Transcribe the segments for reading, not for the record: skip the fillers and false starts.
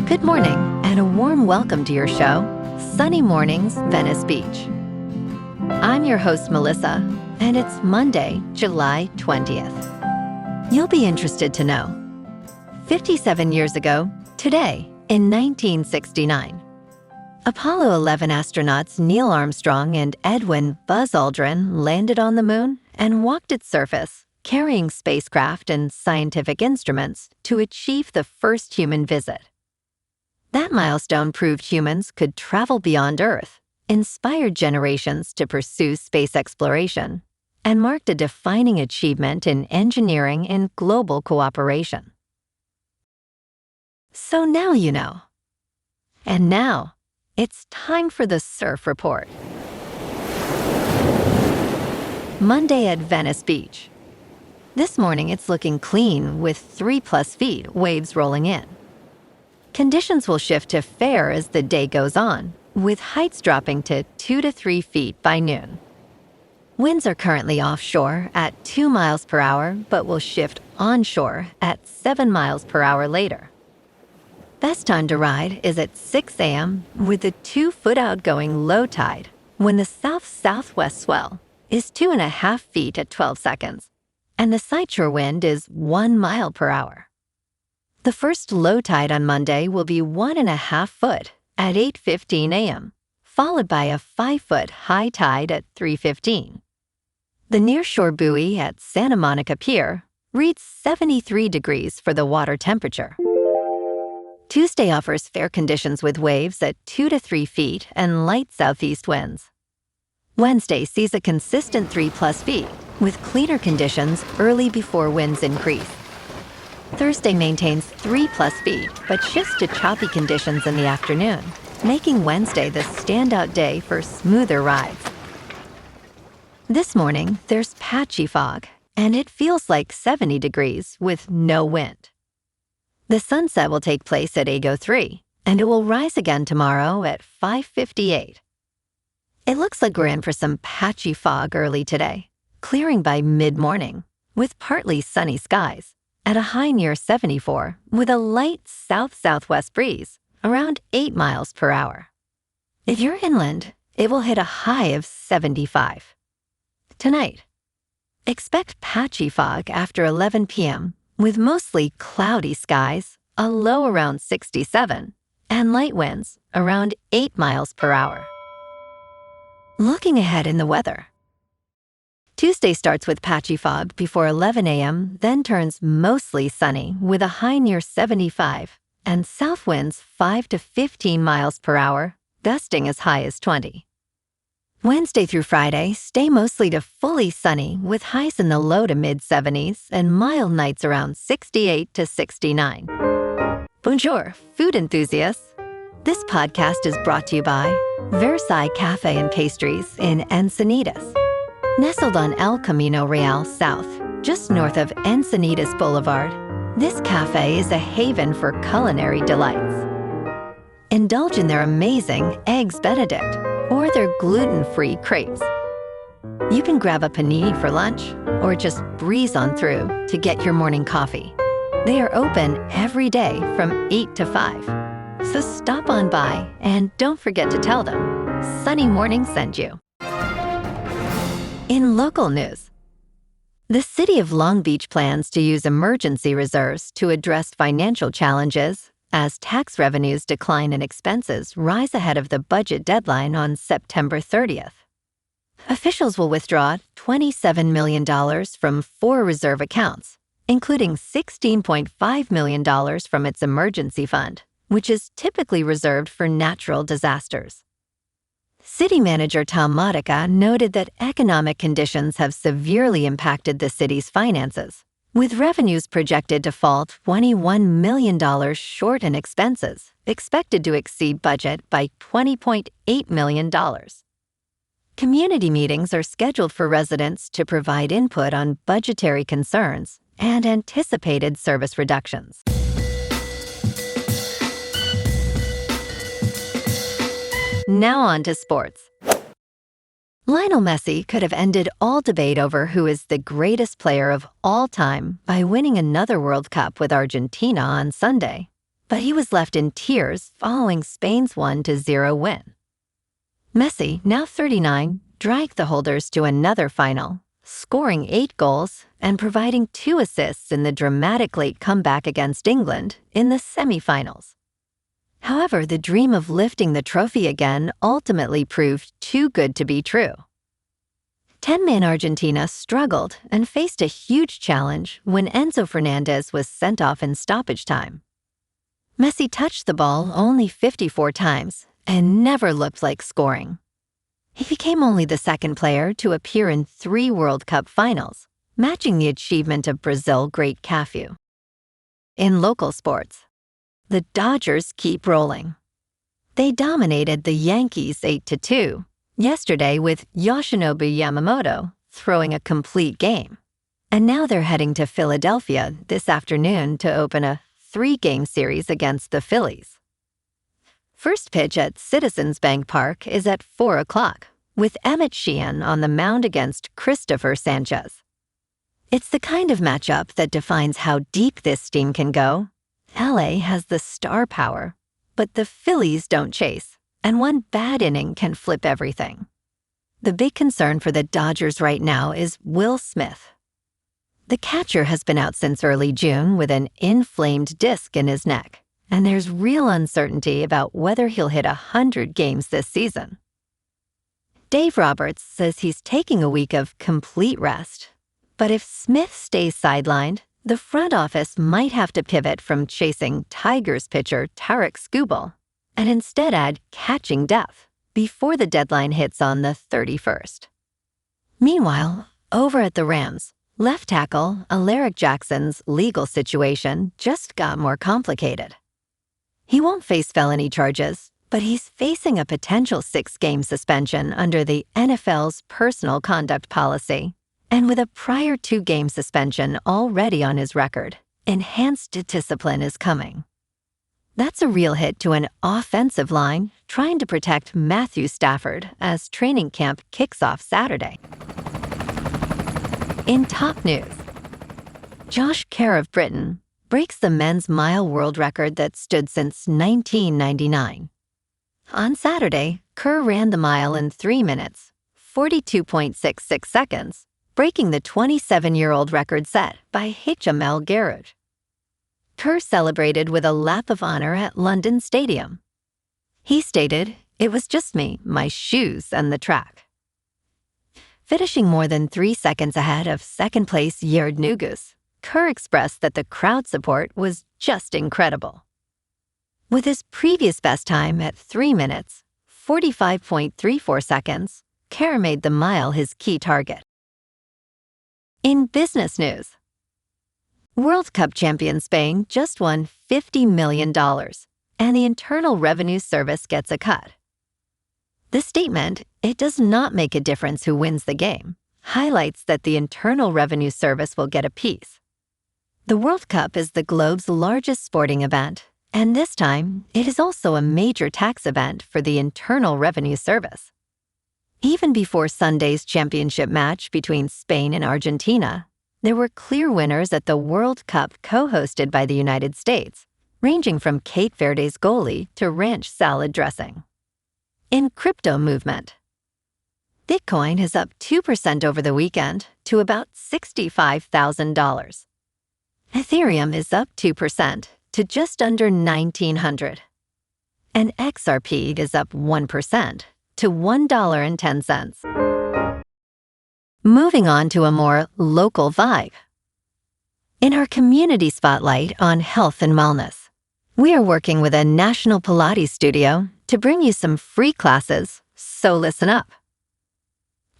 Good morning, and a warm welcome to your show, Sunny Mornings, Venice Beach. I'm your host, Melissa, and it's Monday, July 20th. You'll be interested to know. 57 years ago, today, in 1969, Apollo 11 astronauts Neil Armstrong and Edwin Buzz Aldrin landed on the moon and walked its surface, carrying spacecraft and scientific instruments to achieve the first human visit. That milestone proved humans could travel beyond Earth, inspired generations to pursue space exploration, and marked a defining achievement in engineering and global cooperation. So now you know. And now, it's time for the Surf Report. Monday at Venice Beach. This morning it's looking clean with 3+ feet waves rolling in. Conditions will shift to fair as the day goes on, with heights dropping to 2 to 3 feet by noon. Winds are currently offshore at 2 miles per hour, but will shift onshore at 7 miles per hour later. Best time to ride is at 6 a.m. with a 2-foot outgoing low tide, when the south-southwest swell is 2.5 feet at 12 seconds, and the sideshore wind is 1 mile per hour. The first low tide on Monday will be 1.5 foot at 8:15 a.m., followed by a 5-foot high tide at 3:15. The nearshore buoy at Santa Monica Pier reads 73 degrees for the water temperature. Tuesday offers fair conditions with waves at 2 to 3 feet and light southeast winds. Wednesday sees a consistent 3+ feet, with cleaner conditions early before winds increase. Thursday maintains 3+ feet, but shifts to choppy conditions in the afternoon, making Wednesday the standout day for smoother rides. This morning, there's patchy fog, and it feels like 70 degrees with no wind. The sunset will take place at 8:03, and it will rise again tomorrow at 5:58. It looks like we're in for some patchy fog early today, clearing by mid-morning, with partly sunny skies, at a high near 74, with a light south-southwest breeze, around 8 miles per hour. If you're inland, it will hit a high of 75. Tonight, expect patchy fog after 11 p.m., with mostly cloudy skies, a low around 67, and light winds around 8 miles per hour. Looking ahead in the weather. Tuesday starts with patchy fog before 11 a.m., then turns mostly sunny with a high near 75 and south winds 5 to 15 miles per hour, gusting as high as 20. Wednesday through Friday stay mostly to fully sunny with highs in the low to mid-70s and mild nights around 68 to 69. Bonjour, food enthusiasts. This podcast is brought to you by Versailles Cafe and Pastries in Encinitas. Nestled on El Camino Real South, just north of Encinitas Boulevard, this cafe is a haven for culinary delights. Indulge in their amazing Eggs Benedict or their gluten-free crepes. You can grab a panini for lunch or just breeze on through to get your morning coffee. They are open every day from 8 to 5. So stop on by and don't forget to tell them Sunny Morning sent you. In local news, the city of Long Beach plans to use emergency reserves to address financial challenges as tax revenues decline and expenses rise ahead of the budget deadline on September 30th. Officials will withdraw $27 million from 4 reserve accounts, including $16.5 million from its emergency fund, which is typically reserved for natural disasters. City Manager Tom Modica noted that economic conditions have severely impacted the city's finances, with revenues projected to fall $21 million short in expenses, expected to exceed budget by $20.8 million. Community meetings are scheduled for residents to provide input on budgetary concerns and anticipated service reductions. Now on to sports. Lionel Messi could have ended all debate over who is the greatest player of all time by winning another World Cup with Argentina on Sunday. but he was left in tears following Spain's 1-0 win. Messi, now 39, dragged the holders to another final, scoring 8 goals and providing 2 assists in the dramatic late comeback against England in the semifinals. However, the dream of lifting the trophy again ultimately proved too good to be true. 10-man Argentina struggled and faced a huge challenge when Enzo Fernandez was sent off in stoppage time. Messi touched the ball only 54 times and never looked like scoring. He became only the second player to appear in 3 World Cup finals, matching the achievement of Brazil great Cafu. In local sports, the Dodgers keep rolling. They dominated the Yankees 8-2 yesterday with Yoshinobu Yamamoto throwing a complete game. And now they're heading to Philadelphia this afternoon to open a 3-game series against the Phillies. First pitch at Citizens Bank Park is at 4 o'clock, with Emmett Sheehan on the mound against Christopher Sanchez. It's the kind of matchup that defines how deep this team can go. LA has the star power, but the Phillies don't chase, and one bad inning can flip everything. The big concern for the Dodgers right now is Will Smith. The catcher has been out since early June with an inflamed disc in his neck, and there's real uncertainty about whether he'll hit 100 games this season. Dave Roberts says he's taking a week of complete rest, but if Smith stays sidelined, the front office might have to pivot from chasing Tigers pitcher Tarek Skubal and instead add catching depth before the deadline hits on the 31st. Meanwhile, over at the Rams, left tackle Alaric Jackson's legal situation just got more complicated. He won't face felony charges, but he's facing a potential 6-game suspension under the NFL's personal conduct policy. And with a prior 2-game suspension already on his record, enhanced discipline is coming. That's a real hit to an offensive line trying to protect Matthew Stafford as training camp kicks off Saturday. In top news, Josh Kerr of Britain breaks the men's mile world record that stood since 1999. On Saturday, Kerr ran the mile in 3 minutes, 42.66 seconds, breaking the 27-year-old record set by Jamel Garage. Kerr celebrated with a lap of honor at London Stadium. He stated, "It was just me, my shoes, and the track." Finishing more than 3 seconds ahead of second-place Yared Nugus, Kerr expressed that the crowd support was just incredible. With his previous best time at 3 minutes, 45.34 seconds, Kerr made the mile his key target. In business news, World Cup champion Spain just won $50 million, and the Internal Revenue Service gets a cut. The statement, "It does not make a difference who wins the game," highlights that the Internal Revenue Service will get a piece. The World Cup is the globe's largest sporting event, and this time, it is also a major tax event for the Internal Revenue Service. Even before Sunday's championship match between Spain and Argentina, there were clear winners at the World Cup co-hosted by the United States, ranging from Cape Verde's goalie to ranch salad dressing. In crypto movement, Bitcoin is up 2% over the weekend to about $65,000. Ethereum is up 2% to just under $1,900. And XRP is up 1% to $1.10. Moving on to a more local vibe. In our community spotlight on health and wellness, we are working with a national Pilates studio to bring you some free classes, so listen up.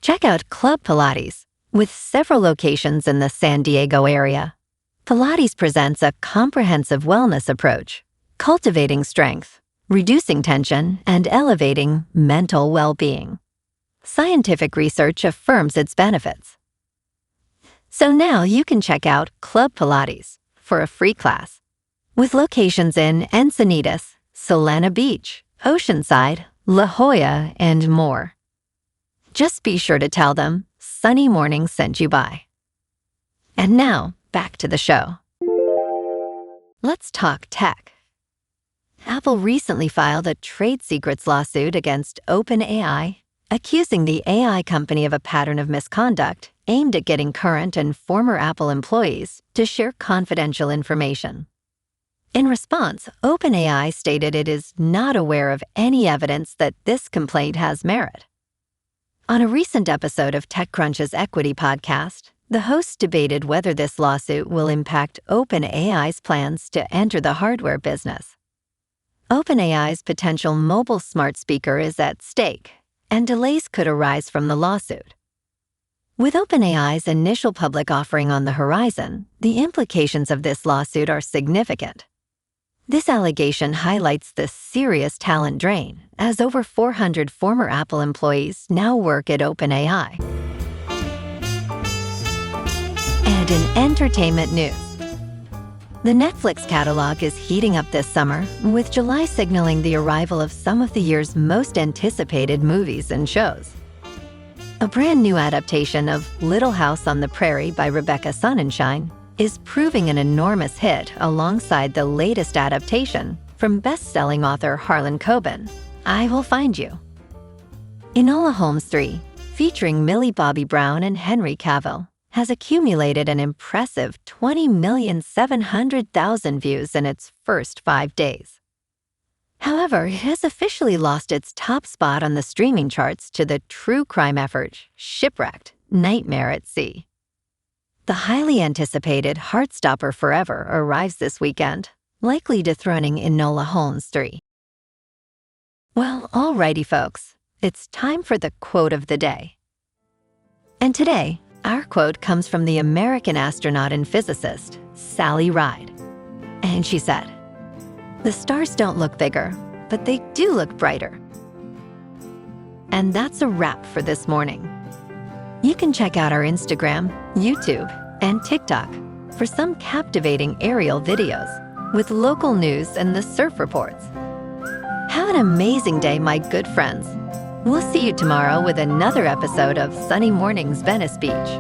Check out Club Pilates, with several locations in the San Diego area. Pilates presents a comprehensive wellness approach, cultivating strength, reducing tension, and elevating mental well-being. Scientific research affirms its benefits. So now you can check out Club Pilates for a free class, with locations in Encinitas, Solana Beach, Oceanside, La Jolla, and more. Just be sure to tell them Sunny Morning sent you by. And now, back to the show. Let's talk tech. Apple recently filed a trade secrets lawsuit against OpenAI, accusing the AI company of a pattern of misconduct aimed at getting current and former Apple employees to share confidential information. In response, OpenAI stated it is not aware of any evidence that this complaint has merit. On a recent episode of TechCrunch's Equity podcast, the hosts debated whether this lawsuit will impact OpenAI's plans to enter the hardware business. OpenAI's potential mobile smart speaker is at stake, and delays could arise from the lawsuit. With OpenAI's initial public offering on the horizon, the implications of this lawsuit are significant. This allegation highlights the serious talent drain, as over 400 former Apple employees now work at OpenAI. And in entertainment news, the Netflix catalog is heating up this summer, with July signaling the arrival of some of the year's most anticipated movies and shows. A brand new adaptation of Little House on the Prairie by Rebecca Sonnenschein is proving an enormous hit alongside the latest adaptation from best-selling author Harlan Coben, I Will Find You. Enola Holmes 3, featuring Millie Bobby Brown and Henry Cavill, has accumulated an impressive 20,700,000 views in its first 5 days. However, it has officially lost its top spot on the streaming charts to the true crime effort Shipwrecked: Nightmare at Sea. The highly anticipated Heartstopper Forever arrives this weekend, likely dethroning Enola Holmes 3. Well, alrighty folks, it's time for the quote of the day. And today, our quote comes from the American astronaut and physicist, Sally Ride. And she said, "The stars don't look bigger, but they do look brighter." And that's a wrap for this morning. You can check out our Instagram, YouTube, and TikTok for some captivating aerial videos with local news and the surf reports. Have an amazing day, my good friends. We'll see you tomorrow with another episode of Sunny Mornings Venice Beach.